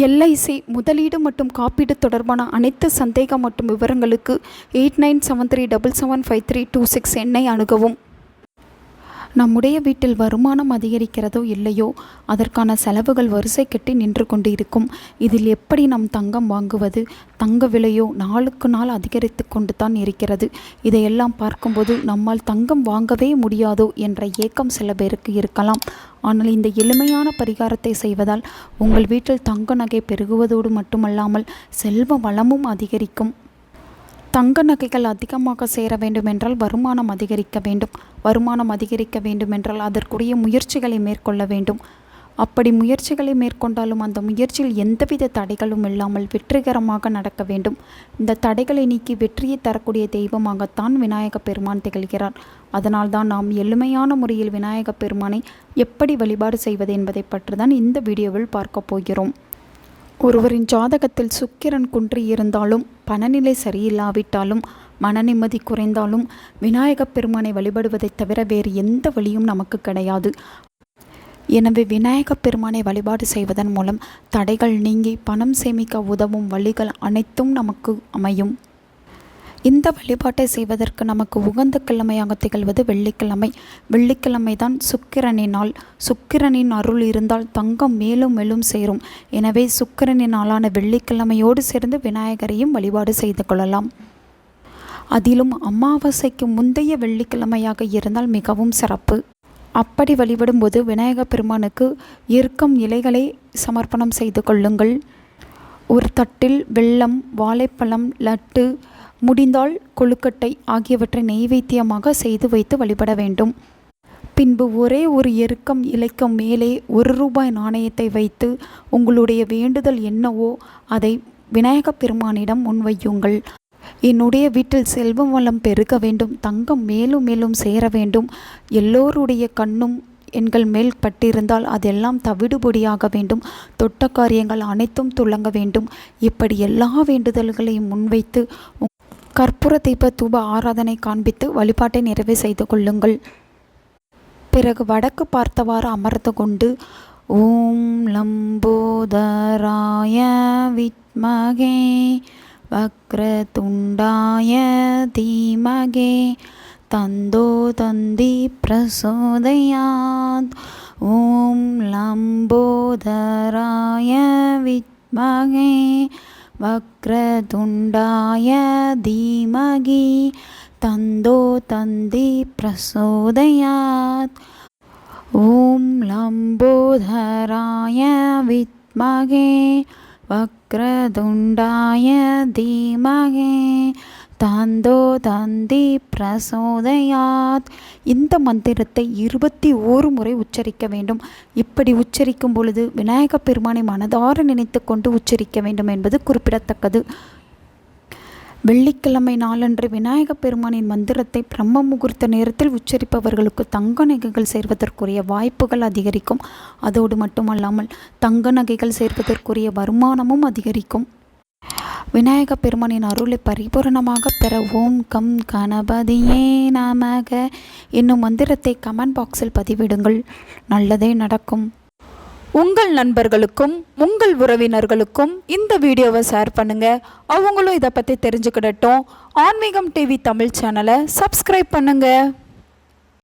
LIC முதலீடு மற்றும் காப்பீடு தொடர்பான அனைத்து சந்தேகம் மற்றும் விவரங்களுக்கு 8973775326 எண்ணை அணுகவும். நம்முடைய வீட்டில் வருமானம் அதிகரிக்கிறதோ இல்லையோ அதற்கான செலவுகள் வரிசை கட்டி நின்று கொண்டு இருக்கும். இதில் எப்படி நாம் தங்கம் வாங்குவது? தங்க விலையோ நாளுக்கு நாள் அதிகரித்து கொண்டு தான் இருக்கிறது. இதையெல்லாம் பார்க்கும்போது நம்மால் தங்கம் வாங்கவே முடியாதோ என்ற ஏக்கம் சில பேருக்கு இருக்கலாம். ஆனால் இந்த எளிமையான பரிகாரத்தை செய்வதால் உங்கள் வீட்டில் தங்க நகை பெருகுவதோடு மட்டுமல்லாமல் செல்வ வளமும் அதிகரிக்கும். தங்க நகைகள் அதிகமாக சேர வேண்டுமென்றால் வருமானம் அதிகரிக்க வேண்டும். வருமானம் அதிகரிக்க வேண்டுமென்றால் அதற்குரிய முயற்சிகளை மேற்கொள்ள வேண்டும். அப்படி முயற்சிகளை மேற்கொண்டாலும் அந்த முயற்சியில் எந்தவித தடைகளும் இல்லாமல் வெற்றிகரமாக நடக்க வேண்டும். இந்த தடைகளை நீக்கி வெற்றியை தரக்கூடிய தெய்வமாகத்தான் விநாயகப் பெருமான் திகழ்கிறார். அதனால்தான் நாம் எளிமையான முறையில் விநாயகப் பெருமானை எப்படி வழிபாடு செய்வது என்பதை பற்றி தான் இந்த வீடியோவில் பார்க்க போகிறோம். ஒருவரின் ஜாதகத்தில் சுக்கிரன் குன்றி இருந்தாலும், பணநிலை சரியில்லாவிட்டாலும், மன நிம்மதி குறைந்தாலும் விநாயகப் பெருமானை வழிபடுவதைத் தவிர வேறு எந்த வழியும் நமக்கு கிடையாது. எனவே விநாயகப் பெருமானை வழிபாடு செய்வதன் மூலம் தடைகள் நீங்கி பணம் சேமிக்க உதவும் வழிகள் அனைத்தும் நமக்கு அமையும். இந்த வழிபாட்டை செய்வதற்கு நமக்கு உகந்த கிழமையாக திகழ்வது வெள்ளிக்கிழமை. வெள்ளிக்கிழமை தான் சுக்கிரனின் நாள். சுக்கிரனின் அருள் இருந்தால் தங்கம் மேலும் மேலும் சேரும். எனவே சுக்கிரனின் நாளான வெள்ளிக்கிழமையோடு சேர்ந்து விநாயகரையும் வழிபாடு செய்து கொள்ளலாம். அதிலும் அமாவாசைக்கு முந்தைய வெள்ளிக்கிழமையாக இருந்தால் மிகவும் சிறப்பு. அப்படி வழிபடும்போது விநாயகப் பெருமானுக்கு எருக்கம் இலைகளை சமர்ப்பணம் செய்து கொள்ளுங்கள். ஒரு தட்டில் வெல்லம், வாழைப்பழம், லட்டு, முடிந்தால் கொழுக்கட்டை ஆகியவற்றை நெய்வேத்தியமாக செய்து வைத்து வழிபட வேண்டும். பின்பு ஒரே ஒரு எருக்கம் இலைக்கு மேலே ₹1 நாணயத்தை வைத்து உங்களுடைய வேண்டுதல் என்னவோ அதை விநாயகப் பெருமானிடம் முன்வையுங்கள். என்னுடைய வீட்டில் செல்வம் வளம் பெருக வேண்டும், தங்கம் மேலும் மேலும் சேர வேண்டும், எல்லோருடைய கண்ணும் எங்கள் மேல் பட்டிருந்தால் அதெல்லாம் தவிடுபொடியாக வேண்டும், தொட்ட காரியங்கள் அனைத்தும் துளங்க வேண்டும். இப்படி எல்லா வேண்டுதல்களையும் முன்வைத்து கற்பூர தீப தூப ஆராதனை காண்பித்து வழிபாட்டை நிறைவு செய்து கொள்ளுங்கள். பிறகு வடக்கு பார்த்தவாறு அமர்ந்து கொண்டு ஓம் லம்போதராய வித்மகே வக்ரதுண்டாய தீமகே தந்தோ தந்தி பிரசோதயாத். ஓம் லம்போதராய வித்மகே வக்ரதுண்டாய தீமகி தந்தோ தந்தி பிரசோதயாத். ஓம் லம்போதராய வித்மகே வக்ரதுண்டாய தீமகே தந்தோ தந்தி பிரசோதயாத். இந்த மந்திரத்தை 21 முறை உச்சரிக்க வேண்டும். இப்படி உச்சரிக்கும் பொழுது விநாயகப் பெருமானை மனதார நினைத்து கொண்டு உச்சரிக்க வேண்டும் என்பது குறிப்பிடத்தக்கது. வெள்ளிக்கிழமை நாளன்று விநாயகப் பெருமானின் மந்திரத்தை பிரம்ம முகூர்த்த நேரத்தில் உச்சரிப்பவர்களுக்கு தங்க நகைகள் சேர்வதற்குரிய வாய்ப்புகள் அதிகரிக்கும். அதோடு மட்டுமல்லாமல் தங்க நகைகள் சேர்வதற்குரிய வருமானமும் அதிகரிக்கும். விநாயகப் பெருமானின் அருளை பரிபூரணமாக பெற ஓம் கம் கணபதியே நமக என்னும் மந்திரத்தை கமெண்ட் பாக்ஸில் பதிவிடுங்கள். நல்லதே நடக்கும். உங்கள் நண்பர்களுக்கும் உங்கள் உறவினர்களுக்கும் இந்த வீடியோவை ஷேர் பண்ணுங்க. அவங்களும் இதை பற்றி தெரிஞ்சுக்கிடட்டும். ஆன்மீகம் டிவி தமிழ் சேனலை சப்ஸ்கிரைப் பண்ணுங்க.